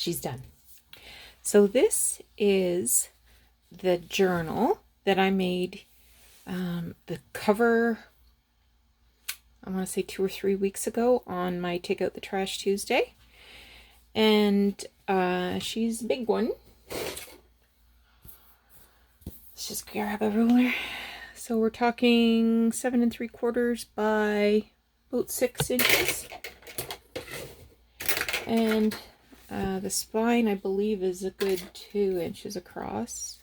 she's done. So this is the journal that I made, the cover, I want to say 2 or 3 weeks ago on my Take Out the Trash Tuesday. And she's a big one. Let's just grab a ruler. So we're talking 7 3/4 by about 6 inches. And the spine, I believe, is a good 2 inches across.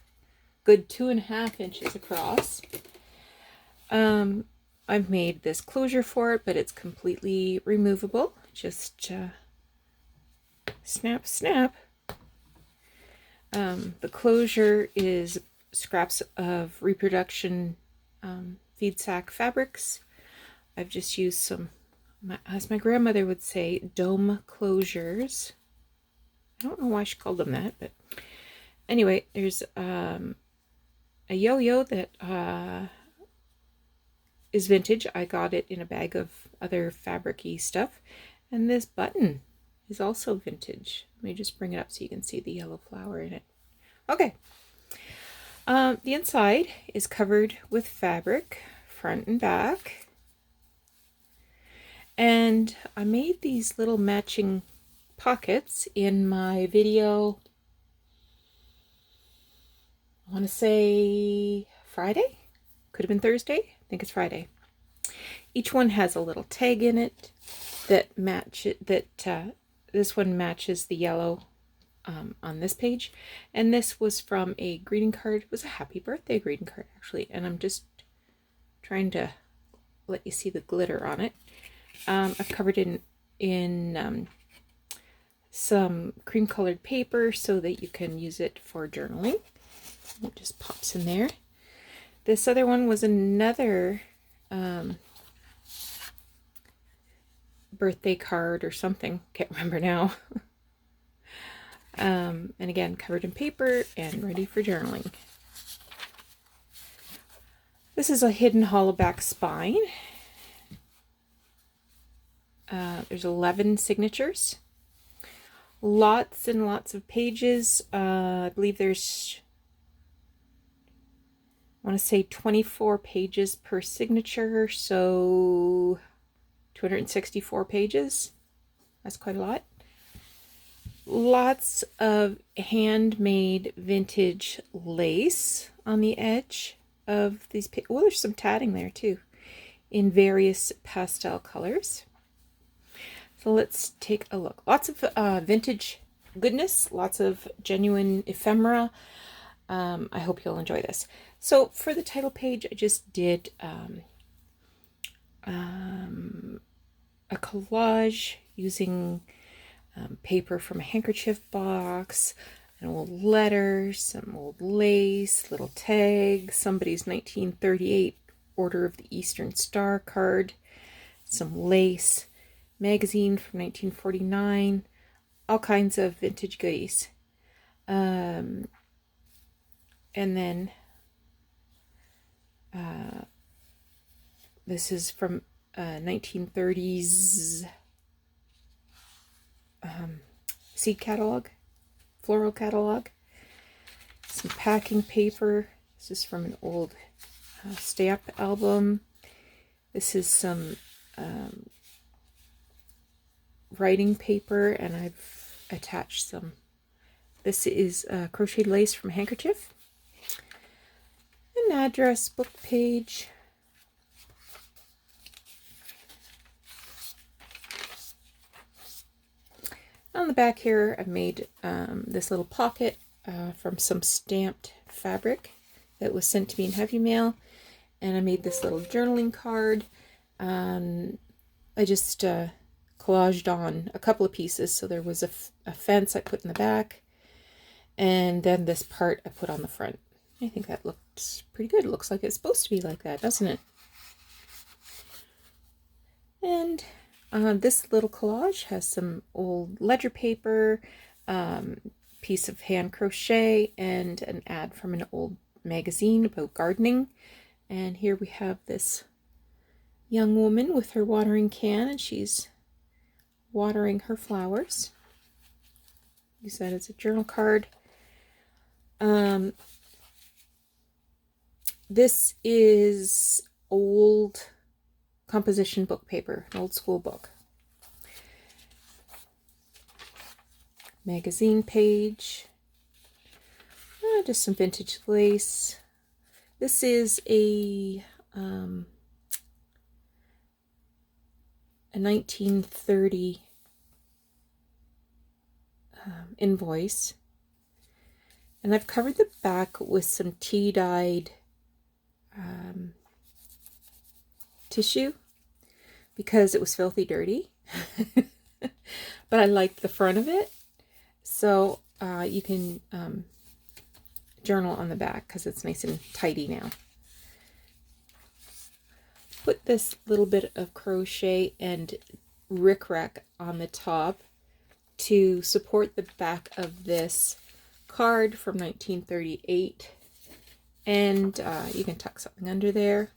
Good 2.5 inches across. I've made this closure for it, but it's completely removable. Just snap, snap. The closure is scraps of reproduction feed sack fabrics. I've just used some, as my grandmother would say, dome closures. I don't know why she called them that, but anyway, there's a yo-yo that is vintage. I got it in a bag of other fabric-y stuff. And this button is also vintage. Let me just bring it up so you can see the yellow flower in it. Okay. The inside is covered with fabric, front and back. And I made these little matching pockets in my video, I want to say Friday? Could have been Thursday. I think it's Friday. Each one has a little tag in it that match it, this one matches the yellow on this page. And this was from a greeting card. It was a happy birthday greeting card, actually. And I'm just trying to let you see the glitter on it. I've covered in some cream colored paper so that you can use it for journaling. It just pops in there. This other one was another birthday card or something. Can't remember now. And again, covered in paper and ready for journaling. This is a hidden hollow back spine. There's 11 signatures. Lots and lots of pages. I believe there's, I want to say 24 pages per signature, so 264 pages. That's quite a lot. Lots of handmade vintage lace on the edge of these pages. Oh, there's some tatting there too, in various pastel colors. So let's take a look. Lots of vintage goodness, lots of genuine ephemera. I hope you'll enjoy this. So for the title page, I just did a collage using paper from a handkerchief box, an old letter, some old lace, little tags, somebody's 1938 Order of the Eastern Star card, some lace, magazine from 1949, all kinds of vintage goodies. And then this is from 1930s seed catalog, floral catalog. Some packing paper. This is from an old stamp album. This is some writing paper, and I've attached some. This is crocheted lace from a handkerchief. An address book page. On the back here, I've made this little pocket from some stamped fabric that was sent to me in heavy mail. And I made this little journaling card. I just collaged on a couple of pieces. So there was a fence I put in the back. And then this part I put on the front. I think that looks pretty good. It looks like it's supposed to be like that, doesn't it? And this little collage has some old ledger paper, piece of hand crochet, and an ad from an old magazine about gardening. And here we have this young woman with her watering can, and she's watering her flowers. use that as a journal card. This is old composition book paper, an old school book. Magazine page. Just some vintage lace. This is a 1930 invoice. And I've covered the back with some tea-dyed tissue because it was filthy dirty. But I liked the front of it. So you can journal on the back because it's nice and tidy now. Put this little bit of crochet and rickrack on the top to support the back of this card from 1938. And you can tuck something under there.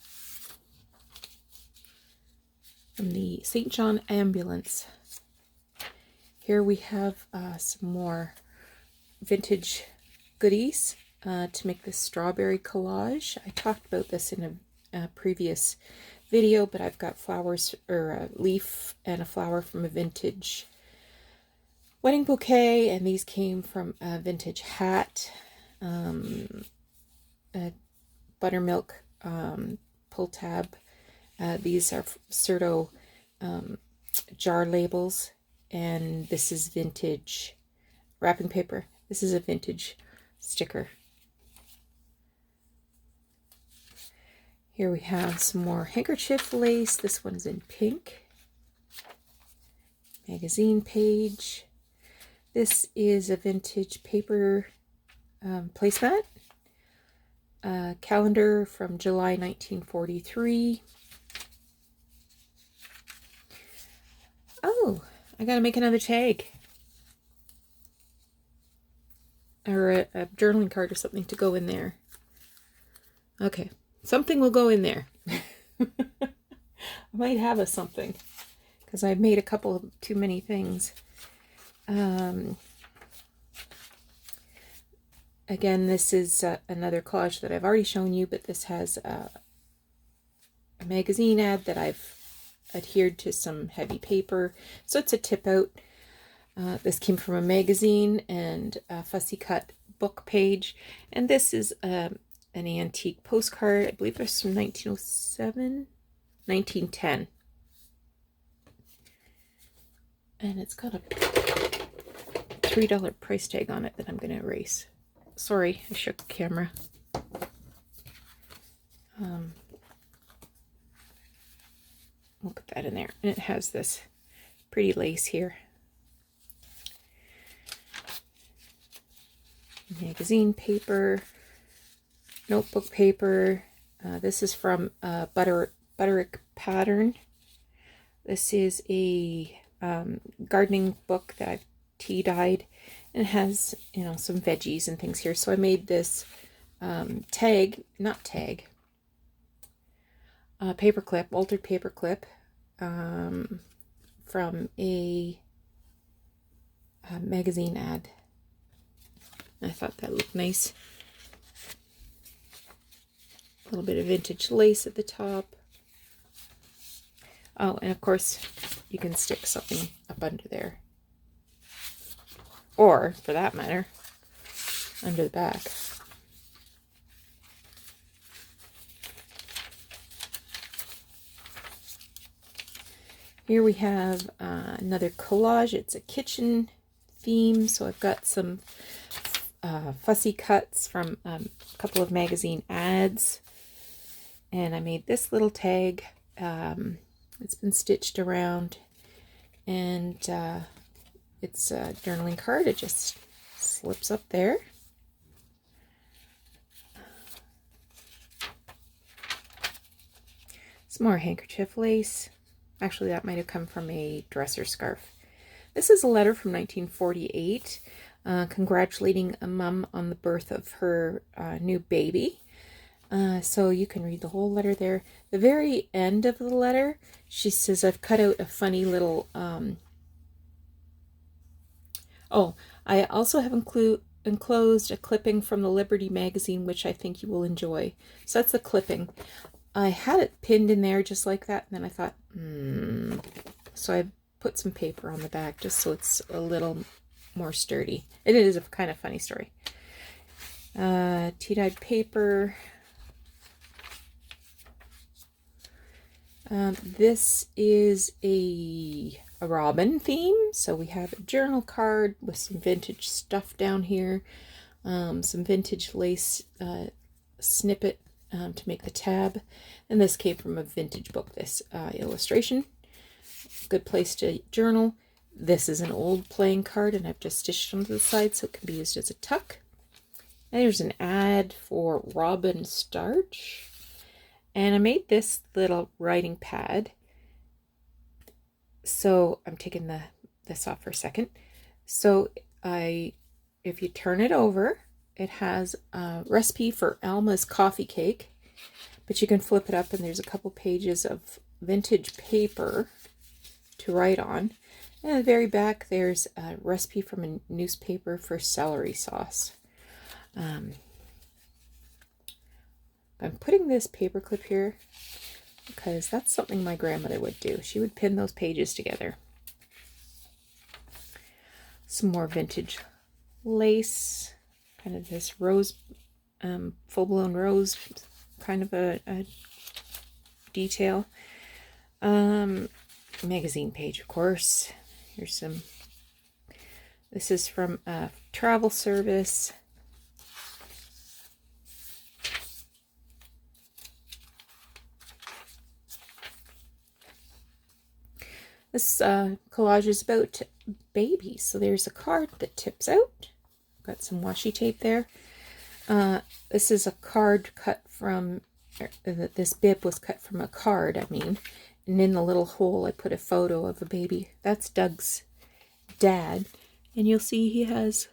From the St. John Ambulance. Here we have some more vintage goodies to make this strawberry collage. I talked about this in a previous video, but I've got flowers, or a leaf and a flower from a vintage wedding bouquet, and these came from a vintage hat, a buttermilk pull tab. These are Certo jar labels, and this is vintage wrapping paper. This is a vintage sticker. Here we have some more handkerchief lace. This one's in pink. Magazine page. This is a vintage paper placemat. Calendar from July 1943. Oh, I gotta make another tag. Or a journaling card or something to go in there. Okay, something will go in there. I might have a something, because I've made a couple of too many things. Again, this is another collage that I've already shown you, but this has a magazine ad that I've adhered to some heavy paper. So it's a tip out. This came from a magazine and a fussy cut book page. And this is an antique postcard. I believe it's from 1907, 1910. And it's got a $3 price tag on it that I'm going to erase. Sorry, I shook the camera. We'll put that in there. And it has this pretty lace here. Magazine paper, notebook paper. This is from Butterick Pattern. This is a gardening book that I've tea-dyed, and it has, you know, some veggies and things here. So I made this paper clip, altered paper clip from a magazine ad. I thought that looked nice. A little bit of vintage lace at the top. Oh, and of course, you can stick something up under there. Or, for that matter, under the back. Here we have another collage. It's a kitchen theme, so I've got some fussy cuts from a couple of magazine ads. And I made this little tag. It's been stitched around, and it's a journaling card. It just slips up there. Some more handkerchief lace. Actually, that might have come from a dresser scarf. This is a letter from 1948, congratulating a mom on the birth of her new baby. So you can read the whole letter there. The very end of the letter, she says, I've cut out a funny little, I also have enclosed a clipping from the Liberty magazine, which I think you will enjoy. So that's the clipping. I had it pinned in there just like that, and then I thought, So I put some paper on the back just so it's a little more sturdy. It is a kind of funny story. Tea-dyed paper. This is a robin theme. So we have a journal card with some vintage stuff down here. Some vintage lace snippet to make the tab. And this came from a vintage book, this illustration. Good place to journal. This is an old playing card, and I've just stitched onto the side so it can be used as a tuck. And there's an ad for Robin Starch. And I made this little writing pad. So I'm taking this off for a second. So if you turn it over, it has a recipe for Alma's coffee cake. But you can flip it up, and there's a couple pages of vintage paper to write on. And at the very back, there's a recipe from a newspaper for celery sauce. I'm putting this paper clip here because that's something my grandmother would do. She would pin those pages together. Some more vintage lace, kind of this rose, full-blown rose kind of a detail. Magazine page, of course. Here's some. This is from a travel service. This collage is about babies. So there's a card that tips out. Got some washi tape there. This is a card cut from, this bib was cut from a card, I mean. And in the little hole, I put a photo of a baby. That's Doug's dad. And you'll see he has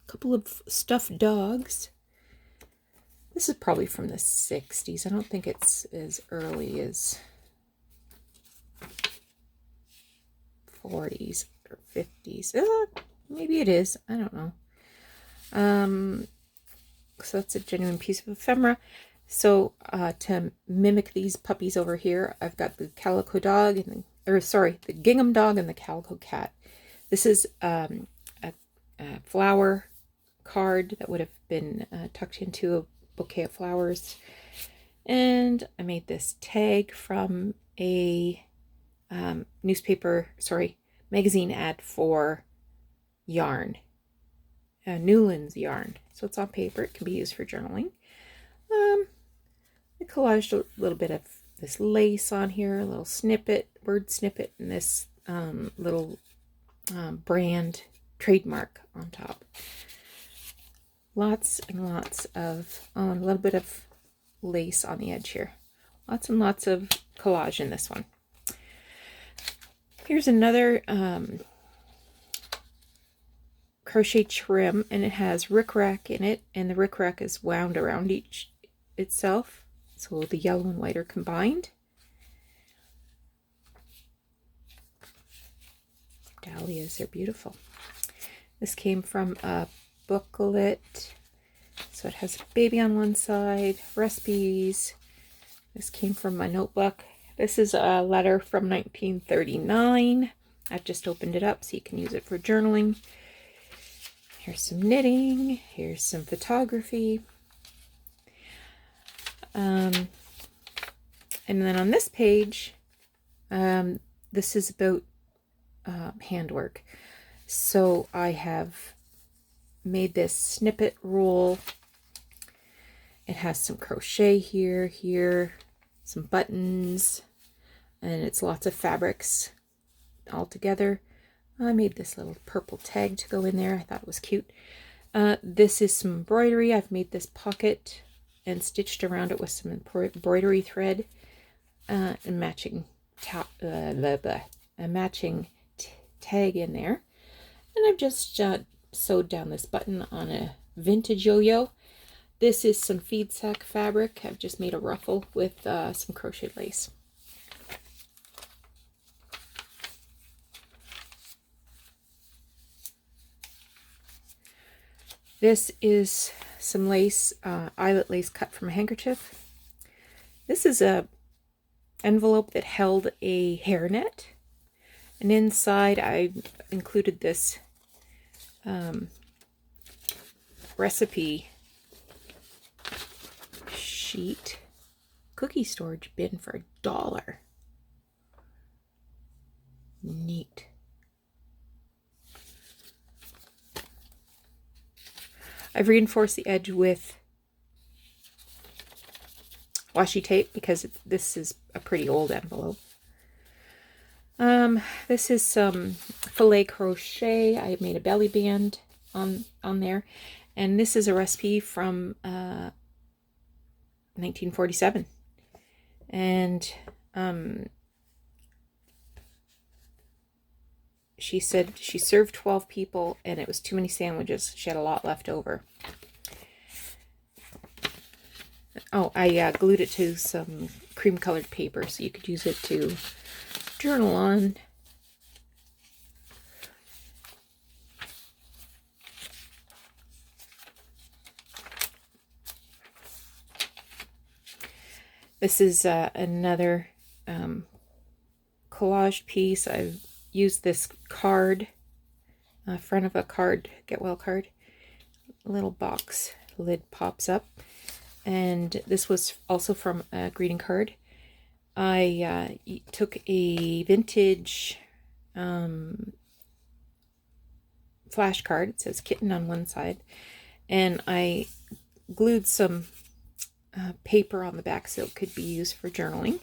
a couple of stuffed dogs. This is probably from the 60s. I don't think it's as early as 40s or 50s. Maybe it is. I don't know. So that's a genuine piece of ephemera. So to mimic these puppies over here, I've got the calico dog and the gingham dog and the calico cat. This is a flower card that would have been tucked into a bouquet of flowers. And I made this tag from a magazine ad for yarn, Newland's yarn. So it's on paper. It can be used for journaling. I collaged a little bit of this lace on here, a little snippet, word snippet, and this little brand trademark on top. Lots and lots of, a little bit of lace on the edge here. Lots and lots of collage in this one. Here's another crochet trim, and it has rickrack in it, and the rickrack is wound around itself, so the yellow and white are combined. Dahlias are beautiful. This came from a booklet, so it has a baby on one side, recipes. This came from my notebook. This is a letter from 1939. I've just opened it up so you can use it for journaling. Here's some knitting. Here's some photography. And then on this page, this is about handwork. So I have made this snippet roll. It has some crochet here, some buttons, and it's lots of fabrics all together. I made this little purple tag to go in there. I thought it was cute. This is some embroidery. I've made this pocket and stitched around it with some embroidery thread and matching a matching tag in there. And I've just sewed down this button on a vintage yo-yo. This is some feed sack fabric. I've just made a ruffle with some crochet lace. This is some lace, eyelet lace cut from a handkerchief. This is a envelope that held a hairnet, and inside I included this recipe sheet. Cookie storage bin for $1. Neat. I've reinforced the edge with washi tape because this is a pretty old envelope. This is some filet crochet. I made a belly band on there, and this is a recipe from 1947. And she said she served 12 people and it was too many sandwiches. She had a lot left over. Oh, I glued it to some cream colored paper so you could use it to journal on. This is another collage piece. I've used this card, front of a card, get well card. A little box lid pops up. And this was also from a greeting card. I took a vintage flash card. It says kitten on one side. And I glued some paper on the back so it could be used for journaling.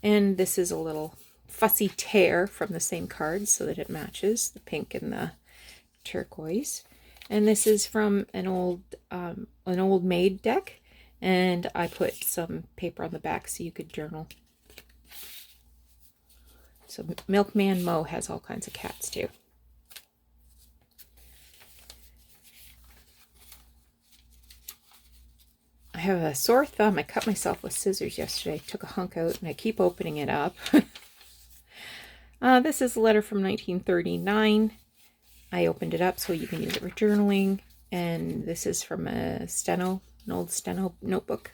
And this is a little fussy tear from the same card so that it matches the pink and the turquoise. And this is from an old maid deck. And I put some paper on the back so you could journal. So Milkman Mo has all kinds of cats too. I have a sore thumb. I cut myself with scissors yesterday. Took a hunk out and I keep opening it up. This is a letter from 1939. I opened it up so you can use it for journaling. And this is from a steno. An old steno notebook.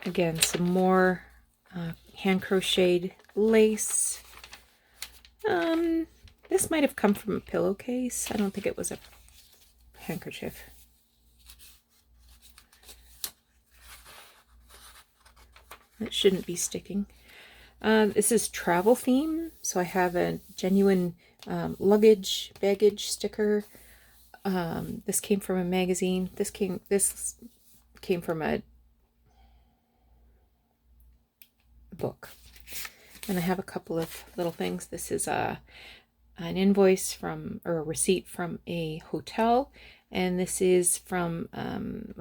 Again, some more hand crocheted lace. This might have come from a pillowcase. I don't think it was a handkerchief. It shouldn't be sticking. This is travel theme, so I have a genuine baggage sticker. This came from a magazine. This came from a book. And I have a couple of little things. This is an invoice or a receipt from a hotel, and this is from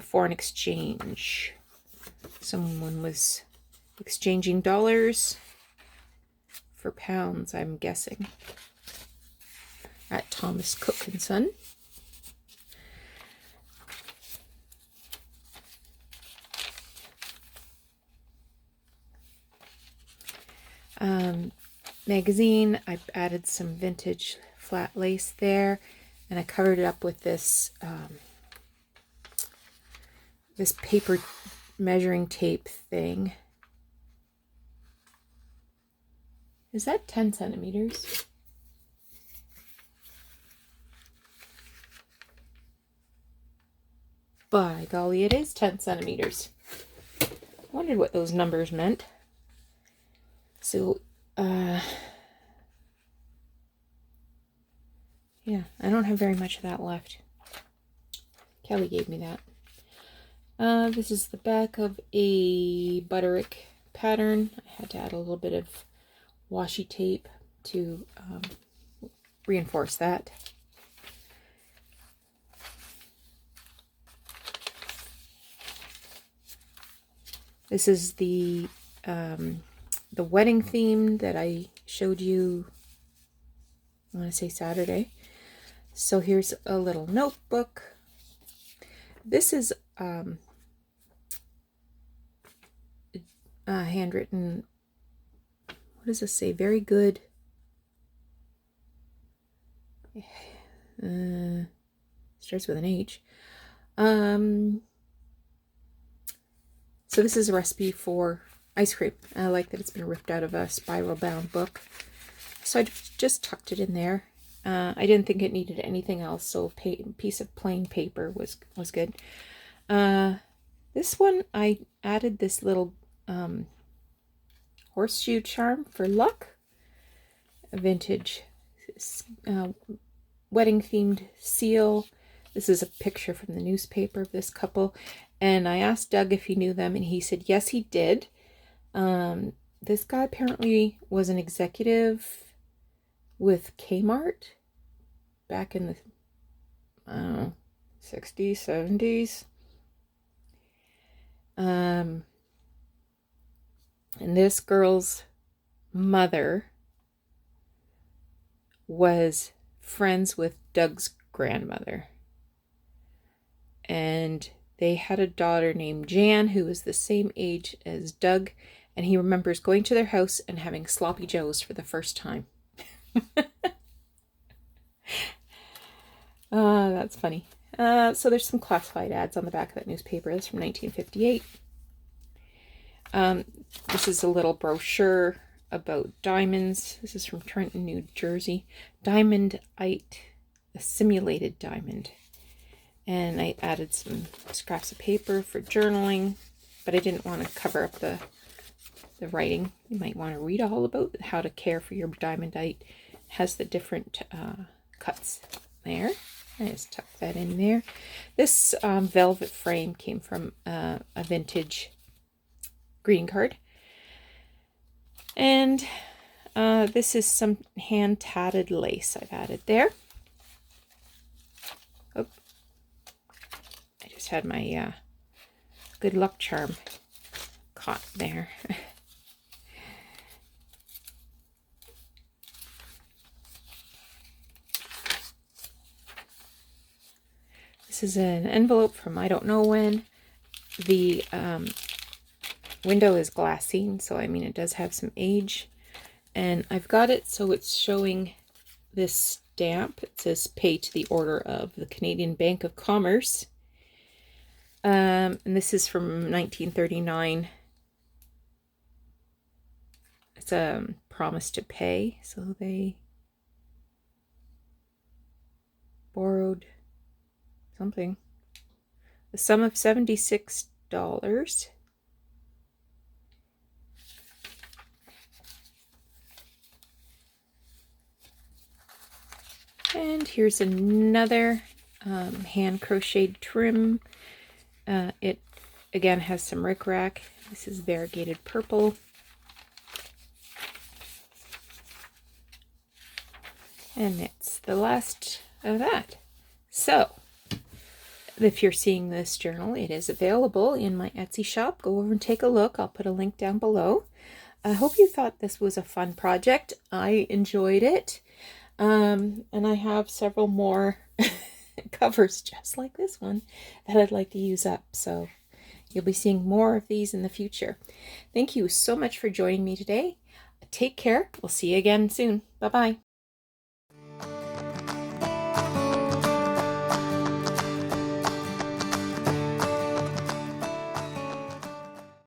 foreign exchange. Someone was exchanging dollars for pounds, I'm guessing, at Thomas Cook and Son. Magazine. I added some vintage flat lace there, and I covered it up with this this paper measuring tape thing. Is that 10 centimeters? By golly, it is 10 centimeters. I wondered what those numbers meant. So, yeah, I don't have very much of that left. Kelly gave me that. This is the back of a Butterick pattern. I had to add a little bit of washi tape to reinforce that. This is the wedding theme that I showed you, I want to say Saturday. So here's a little notebook. This is handwritten, what does this say? Very good. Starts with an H. So this is a recipe for ice cream. I like that it's been ripped out of a spiral bound book. So I just tucked it in there. I didn't think it needed anything else, so a piece of plain paper was good. This one, I added this little horseshoe charm for luck. A vintage wedding themed seal. This is a picture from the newspaper of this couple. And I asked Doug if he knew them, and he said yes, he did. This guy apparently was an executive with Kmart back in the, I don't know, 60s, 70s. And this girl's mother was friends with Doug's grandmother. And they had a daughter named Jan who was the same age as Doug. And he remembers going to their house and having sloppy joes for the first time. That's funny. So there's some classified ads on the back of that newspaper. That's from 1958. This is a little brochure about diamonds. This is from Trenton, New Jersey. Diamondite, a simulated diamond. And I added some scraps of paper for journaling, but I didn't want to cover up the writing. You might want to read all about how to care for your diamondite. It has the different cuts there. I just tuck that in there. This velvet frame came from a vintage greeting card. And this is some hand-tatted lace I've added there. Oh, I just had my good luck charm caught there. This is an envelope from I don't know when. The window is glassine, so I mean it does have some age. And I've got it so it's showing this stamp. It says pay to the order of the Canadian Bank of Commerce. And this is from 1939. It's a promise to pay, so they borrowed something. The sum of $76. And here's another hand crocheted trim. It again has some rickrack. This is variegated purple. And it's the last of that. So, if you're seeing this journal, it is available in my Etsy shop. Go over and take a look. I'll put a link down below. I hope you thought this was a fun project. I enjoyed it. And I have several more covers just like this one that I'd like to use up. So you'll be seeing more of these in the future. Thank you so much for joining me today. Take care. We'll see you again soon. Bye-bye.